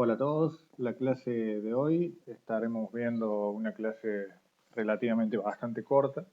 Hola a todos, la clase de hoy estaremos viendo una clase relativamente bastante corta.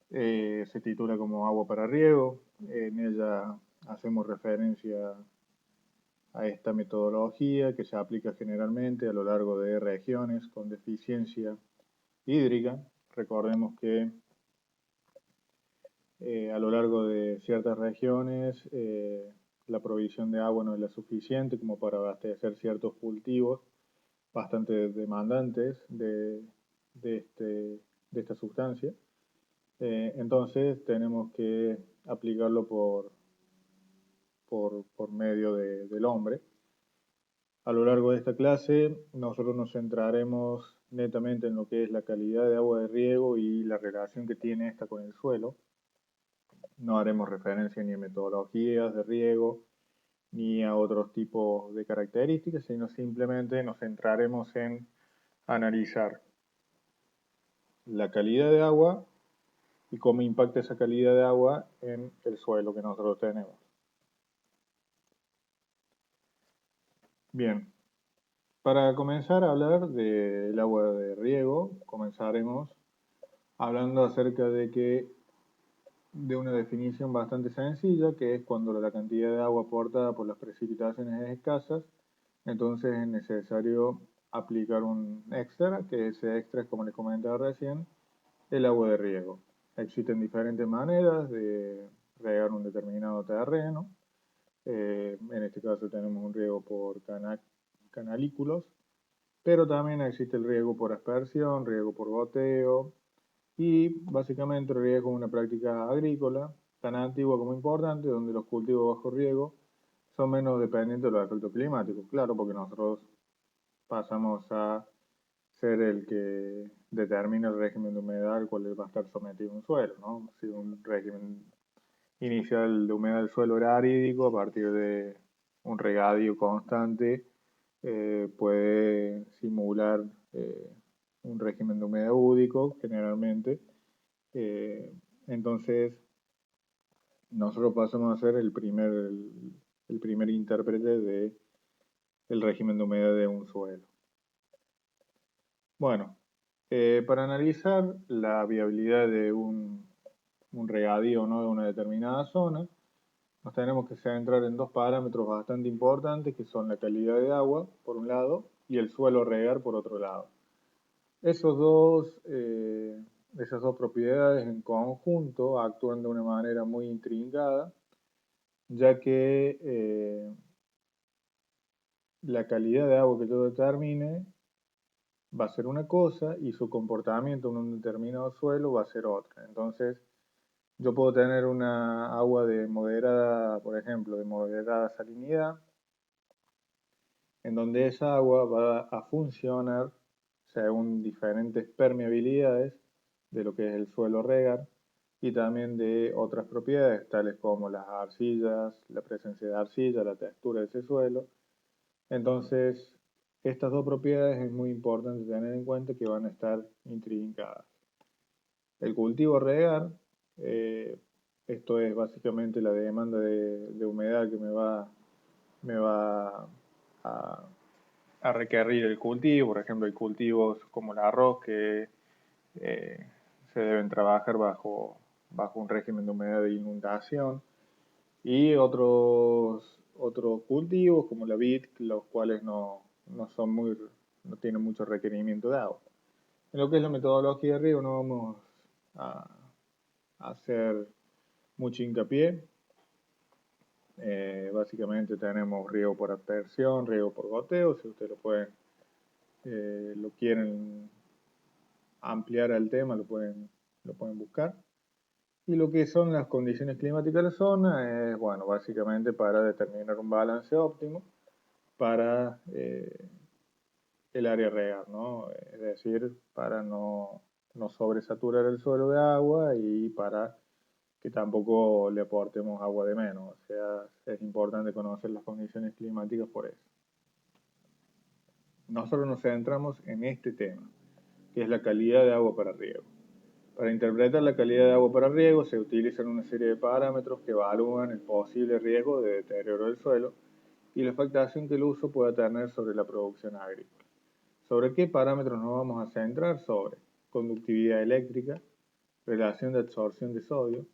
Se titula como Agua para riego. En ella hacemos referencia a esta metodología que se aplica generalmente a lo largo de regiones con deficiencia hídrica. Recordemos que a lo largo de ciertas regiones la provisión de agua no es la suficiente como para abastecer ciertos cultivos bastante demandantes de esta sustancia. Entonces tenemos que aplicarlo por medio del hombre. A lo largo de esta clase nosotros nos centraremos netamente en lo que es la calidad de agua de riego y la relación que tiene esta con el suelo. No haremos referencia ni a metodologías de riego ni a otros tipos de características, sino simplemente nos centraremos en analizar la calidad de agua y cómo impacta esa calidad de agua en el suelo que nosotros tenemos. Bien, para comenzar a hablar del agua de riego, comenzaremos hablando acerca de una definición bastante sencilla, que es cuando la cantidad de agua aportada por las precipitaciones es escasa, entonces es necesario aplicar un extra, que ese extra es, como les comentaba recién, el agua de riego. Existen diferentes maneras de regar un determinado terreno. En este caso tenemos un riego por canalículos, pero también existe el riego por aspersión, riego por goteo, y básicamente el riego es una práctica agrícola tan antigua como importante, donde los cultivos bajo riego son menos dependientes de los efectos climáticos. Claro, porque nosotros pasamos a ser el que determina el régimen de humedad al cual va a estar sometido un suelo, ¿no? Si un régimen inicial de humedad del suelo era arídico, a partir de un regadío constante puede simular un régimen de humedad údico, generalmente. Eh, entonces, nosotros pasamos a ser el primer intérprete del régimen de humedad de un suelo. Bueno, para analizar la viabilidad de un regadío, ¿no?, de una determinada zona, nos tenemos que centrar en dos parámetros bastante importantes, que son la calidad de agua, por un lado, y el suelo a regar, por otro lado. Esas dos propiedades en conjunto actúan de una manera muy intrincada, ya que la calidad de agua que yo determine va a ser una cosa y su comportamiento en un determinado suelo va a ser otra. Entonces, yo puedo tener una agua de moderada, por ejemplo, de moderada salinidad, en donde esa agua va a funcionar según diferentes permeabilidades de lo que es el suelo regar y también de otras propiedades, tales como las arcillas, la presencia de arcilla, la textura de ese suelo. Entonces, estas dos propiedades es muy importante tener en cuenta que van a estar intrincadas. El cultivo a regar, eh, esto es básicamente la demanda de humedad que me va a, a requerir el cultivo. Por ejemplo, hay cultivos como el arroz que eh, se deben trabajar bajo un régimen de humedad de inundación, y otros cultivos como la vid, los cuales no tienen mucho requerimiento de agua. En lo que es la metodología de riego no vamos a, a hacer mucho hincapié. Básicamente tenemos riego por aspersión, riego por goteo. Si ustedes lo quieren ampliar al tema, lo pueden buscar. Y lo que son las condiciones climáticas de la zona es, bueno, básicamente para determinar un balance óptimo para el área a regar, ¿no? Es decir, para no sobresaturar el suelo de agua y para que tampoco le aportemos agua de menos. O sea, es importante conocer las condiciones climáticas por eso. Nosotros nos centramos en este tema, que es la calidad de agua para riego. Para interpretar la calidad de agua para riego se utilizan una serie de parámetros que evalúan el posible riesgo de deterioro del suelo y la afectación que el uso pueda tener sobre la producción agrícola. ¿Sobre qué parámetros nos vamos a centrar? Sobre conductividad eléctrica, relación de absorción de sodio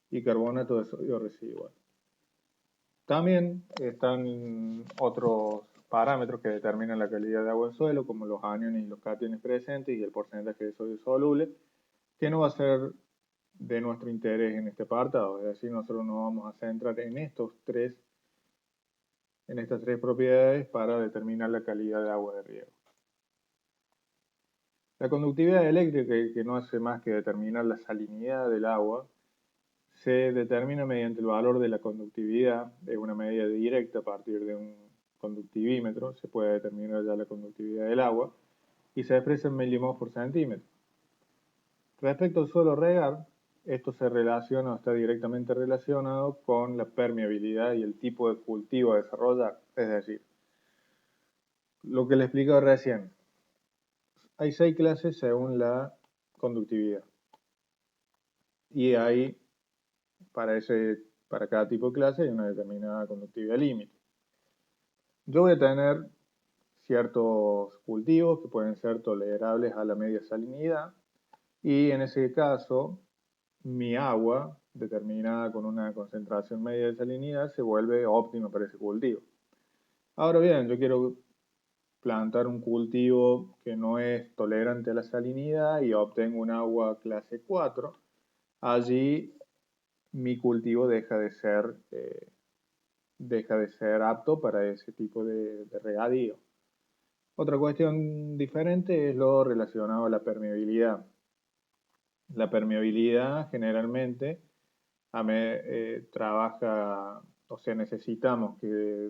y carbonato de sodio residual. También están otros parámetros que determinan la calidad de agua del suelo, como los aniones y los cationes presentes y el porcentaje de sodio soluble, que no va a ser de nuestro interés en este apartado. Es decir, nosotros nos vamos a centrar en estas tres propiedades para determinar la calidad de agua de riego. La conductividad eléctrica, que no hace más que determinar la salinidad del agua, se determina mediante el valor de la conductividad, es una medida directa a partir de un conductivímetro, se puede determinar ya la conductividad del agua, y se expresa en milimoles por centímetro. Respecto al suelo regar, esto se relaciona o está directamente relacionado con la permeabilidad y el tipo de cultivo a desarrollar, es decir, lo que le explico recién. Hay 6 clases según la conductividad. Y hay, para cada tipo de clase, hay una determinada conductividad límite. Yo voy a tener ciertos cultivos que pueden ser tolerables a la media salinidad. Y en ese caso, mi agua, determinada con una concentración media de salinidad, se vuelve óptima para ese cultivo. Ahora bien, yo quiero plantar un cultivo que no es tolerante a la salinidad y obtengo un agua clase 4, allí mi cultivo deja de ser apto para ese tipo de regadío. Otra cuestión diferente es lo relacionado a la permeabilidad. La permeabilidad generalmente trabaja, o sea, necesitamos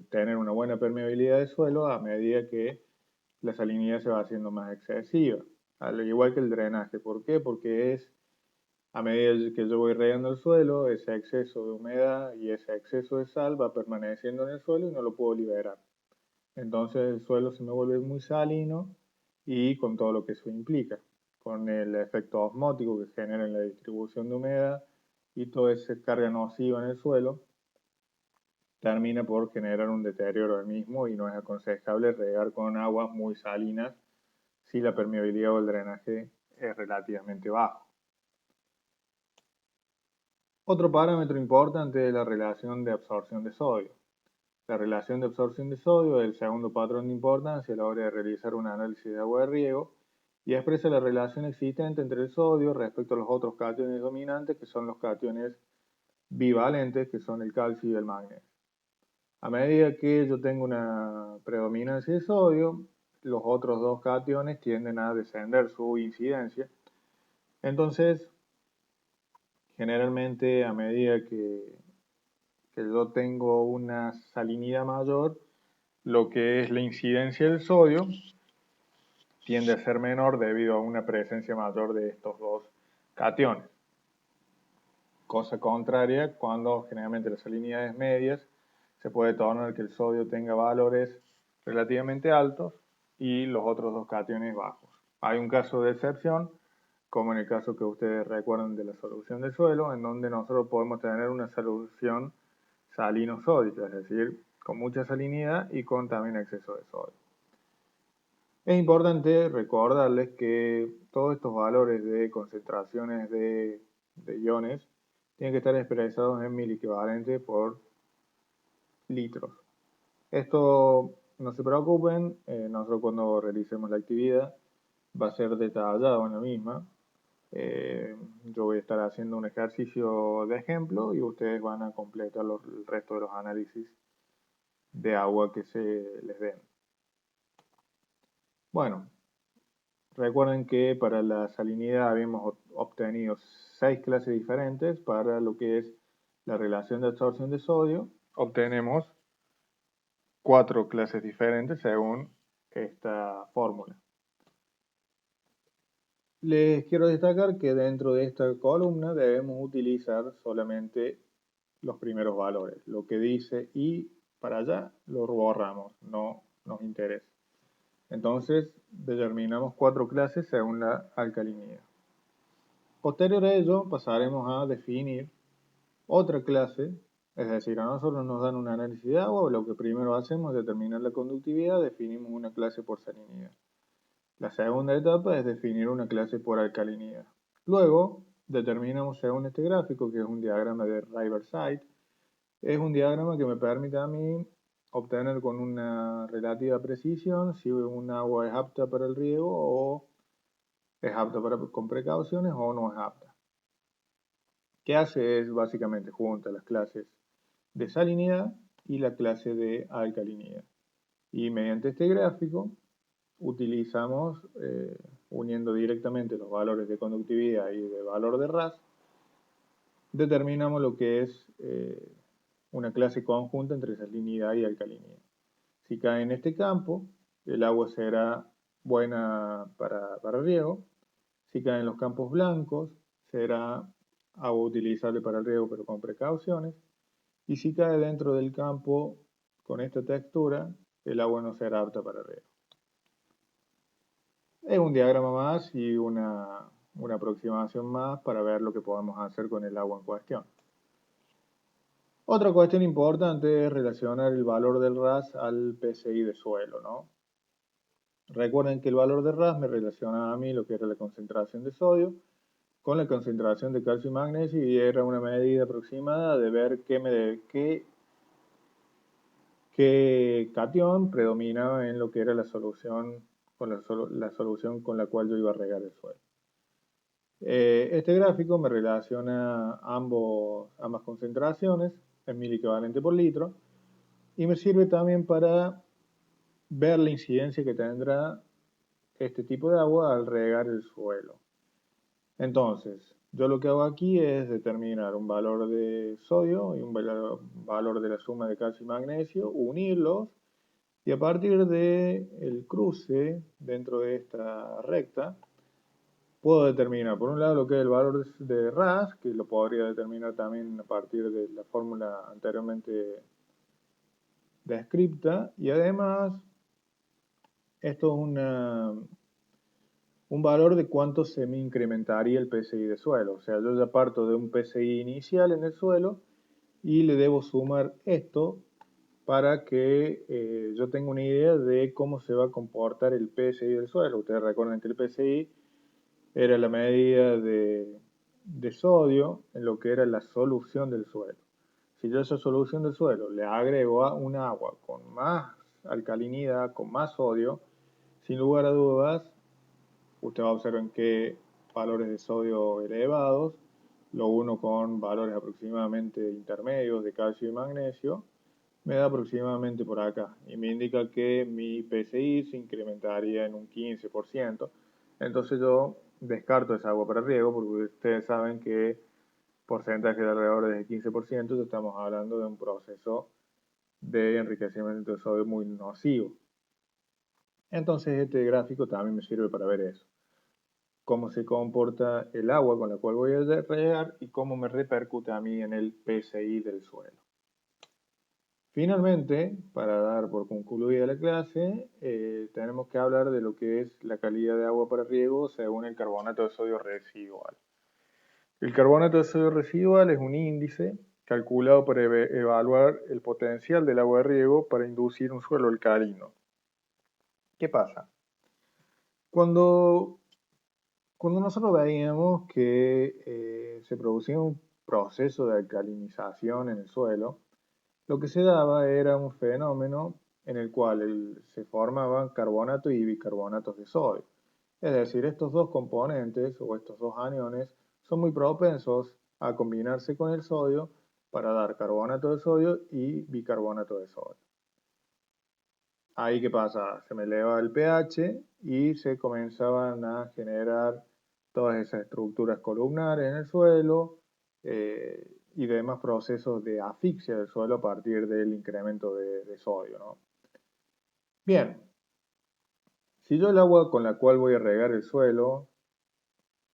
tener una buena permeabilidad de suelo a medida que la salinidad se va haciendo más excesiva, al igual que el drenaje. ¿Por qué? Porque a medida que yo voy regando el suelo, ese exceso de humedad y ese exceso de sal va permaneciendo en el suelo y no lo puedo liberar. Entonces el suelo se me vuelve muy salino y con todo lo que eso implica, con el efecto osmótico que genera en la distribución de humedad y toda esa carga nociva en el suelo, termina por generar un deterioro del mismo y no es aconsejable regar con aguas muy salinas si la permeabilidad o el drenaje es relativamente bajo. Otro parámetro importante es la relación de absorción de sodio. La relación de absorción de sodio es el segundo patrón de importancia a la hora de realizar un análisis de agua de riego y expresa la relación existente entre el sodio respecto a los otros cationes dominantes, que son los cationes bivalentes, que son el calcio y el magnesio. A medida que yo tengo una predominancia de sodio, los otros dos cationes tienden a descender su incidencia. Entonces, generalmente a medida que yo tengo una salinidad mayor, lo que es la incidencia del sodio tiende a ser menor debido a una presencia mayor de estos dos cationes. Cosa contraria, cuando generalmente las salinidades medias, se puede tornar que el sodio tenga valores relativamente altos y los otros dos cationes bajos. Hay un caso de excepción, como en el caso que ustedes recuerdan de la solución de suelo, en donde nosotros podemos tener una solución salino-sódica, es decir, con mucha salinidad y con también exceso de sodio. Es importante recordarles que todos estos valores de concentraciones de iones tienen que estar expresados en miliequivalentes por litros. Esto no se preocupen, nosotros cuando realicemos la actividad va a ser detallado en la misma. Yo voy a estar haciendo un ejercicio de ejemplo y ustedes van a completar el resto de los análisis de agua que se les den. Bueno, recuerden que para la salinidad habíamos obtenido 6 clases diferentes. Para lo que es la relación de absorción de sodio, obtenemos 4 clases diferentes según esta fórmula. Les quiero destacar que dentro de esta columna debemos utilizar solamente los primeros valores. Lo que dice y para allá lo borramos, no nos interesa. Entonces determinamos 4 clases según la alcalinidad. Posterior a ello pasaremos a definir otra clase Es decir, a nosotros nos dan un análisis de agua, lo que primero hacemos es determinar la conductividad, definimos una clase por salinidad. La segunda etapa es definir una clase por alcalinidad. Luego, determinamos según este gráfico, que es un diagrama de Riverside, es un diagrama que me permite a mí obtener con una relativa precisión si un agua es apta para el riego o es apta con precauciones o no es apta. ¿Qué hace? Es básicamente junta las clases de salinidad y la clase de alcalinidad. Y mediante este gráfico utilizamos, uniendo directamente los valores de conductividad y de valor de RAS, determinamos lo que es una clase conjunta entre salinidad y alcalinidad. Si cae en este campo, el agua será buena para riego. Si cae en los campos blancos, será agua utilizable para el riego pero con precauciones. Y si cae dentro del campo con esta textura, el agua no será apta para riego. Es un diagrama más y una aproximación más para ver lo que podemos hacer con el agua en cuestión. Otra cuestión importante es relacionar el valor del RAS al PSI de suelo, ¿no? Recuerden que el valor de RAS me relaciona a mí lo que era la concentración de sodio con la concentración de calcio y magnesio y era una medida aproximada de ver qué catión predominaba en lo que era la solución la solución con la cual yo iba a regar el suelo. Este gráfico me relaciona ambas concentraciones en mil equivalente por litro y me sirve también para ver la incidencia que tendrá este tipo de agua al regar el suelo. Entonces, yo lo que hago aquí es determinar un valor de sodio y un valor de la suma de calcio y magnesio, unirlos y a partir del cruce dentro de esta recta, puedo determinar por un lado lo que es el valor de RAS, que lo podría determinar también a partir de la fórmula anteriormente descripta, y además esto es un valor de cuánto se me incrementaría el PSI de suelo. O sea, yo ya parto de un PSI inicial en el suelo y le debo sumar esto para que yo tenga una idea de cómo se va a comportar el PSI del suelo. Ustedes recuerdan que el PSI era la medida de sodio en lo que era la solución del suelo. Si yo a esa solución del suelo le agrego un agua con más alcalinidad, con más sodio, sin lugar a dudas, usted va a observar que valores de sodio elevados, lo uno con valores aproximadamente intermedios de calcio y magnesio, me da aproximadamente por acá y me indica que mi PSI se incrementaría en un 15%. Entonces yo descarto esa agua para riego porque ustedes saben que porcentaje de alrededor del 15%, estamos hablando de un proceso de enriquecimiento de sodio muy nocivo. Entonces este gráfico también me sirve para ver eso. Cómo se comporta el agua con la cual voy a regar y cómo me repercute a mí en el PSI del suelo. Finalmente, para dar por concluida la clase, tenemos que hablar de lo que es la calidad de agua para riego según el carbonato de sodio residual. El carbonato de sodio residual es un índice calculado para evaluar el potencial del agua de riego para inducir un suelo alcalino. ¿Qué pasa? Cuando nosotros veíamos que se producía un proceso de alcalinización en el suelo, lo que se daba era un fenómeno en el cual se formaban carbonatos y bicarbonatos de sodio. Es decir, estos dos componentes o estos dos aniones son muy propensos a combinarse con el sodio para dar carbonato de sodio y bicarbonato de sodio. Ahí, ¿qué pasa? Se me eleva el pH y se comenzaban a generar todas esas estructuras columnares en el suelo y demás procesos de asfixia del suelo a partir del incremento de sodio, ¿no? Bien, si yo el agua con la cual voy a regar el suelo,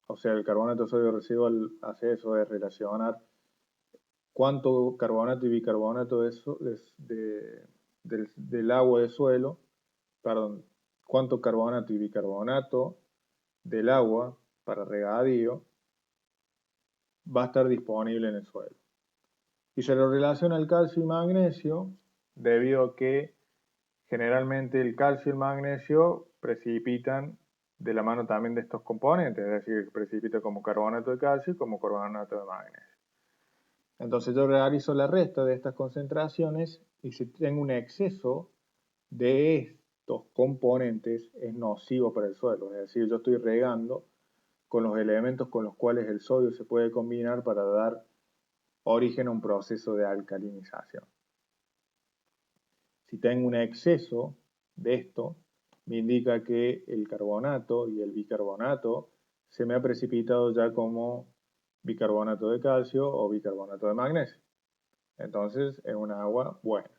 o sea, el carbonato de sodio residual hace eso, es relacionar cuánto carbonato y bicarbonato del agua de suelo, perdón, cuánto carbonato y bicarbonato del agua para regadío va a estar disponible en el suelo. Y se lo relaciona al calcio y magnesio debido a que generalmente el calcio y el magnesio precipitan de la mano también de estos componentes, es decir, precipita como carbonato de calcio y como carbonato de magnesio. Entonces yo realizo la resta de estas concentraciones y si tengo un exceso de estos componentes es nocivo para el suelo, es decir, yo estoy regando con los elementos con los cuales el sodio se puede combinar para dar origen a un proceso de alcalinización. Si tengo un exceso de esto, me indica que el carbonato y el bicarbonato se me ha precipitado ya como bicarbonato de calcio o bicarbonato de magnesio. Entonces es una agua buena.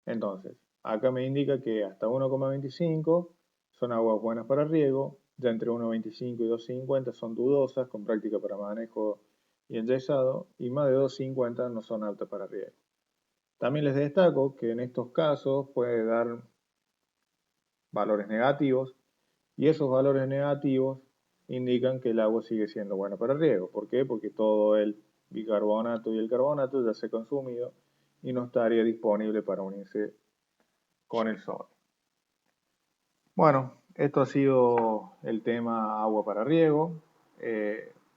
Entonces, acá me indica que hasta 1,25 son aguas buenas para riego, ya entre 1,25 y 2,50 son dudosas, con práctica para manejo y enyesado, y más de 2,50 no son aptas para riego. También les destaco que en estos casos puede dar valores negativos, y esos valores negativos indican que el agua sigue siendo buena para riego. ¿Por qué? Porque todo el bicarbonato y el carbonato ya se ha consumido y no estaría disponible para unirse con el sodio. Bueno, esto ha sido el tema agua para riego.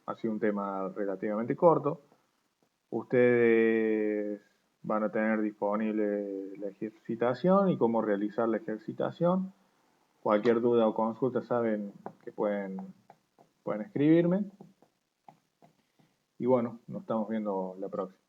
Ha sido un tema relativamente corto. Ustedes van a tener disponible la ejercitación y cómo realizar la ejercitación. Cualquier duda o consulta saben que pueden escribirme. Y bueno, nos estamos viendo la próxima.